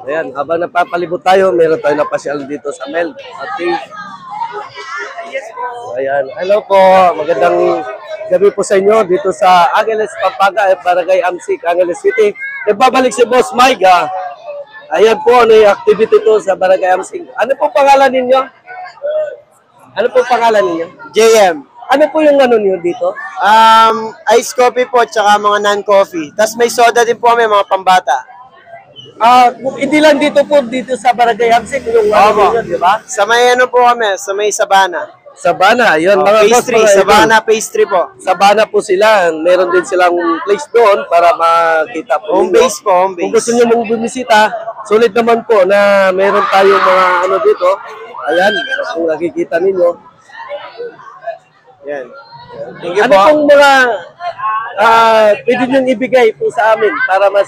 Ayan, habang napapalibot tayo, meron tayo napasyal dito sa Mel. Okay. Ayan, hello po. Magandang gabi po sa inyo dito sa Angeles, Pampanga, Barangay Amsik, Angeles City. Nagbabalik si Boss Mike, ha. Ayan po, ano yung activity to sa Barangay Amsik. Ano po pangalan ninyo? Ano po pangalan ninyo? JM. Ano po yung ano niyo dito? Ice coffee po, tsaka mga non-coffee. Tapos may soda din po kami, mga pambata. Hindi lang dito po, dito sa Barangay Amsik, yung ano ninyo, di ba? Sa may ano po kami, sa may Sabana. Sabana, yun. Mga Pastry, boss, mga Sabana pastry po. Sabana po sila. Meron din silang place doon para makita po. Home ninyo. base po, home Kung base. gusto nyo mong bumisita, sulit naman po na meron tayong mga ano dito. Ayan, kung nakikita ninyo. Yan. Thank you Ano po. pong mga pwede nyo ibigay po sa amin para mas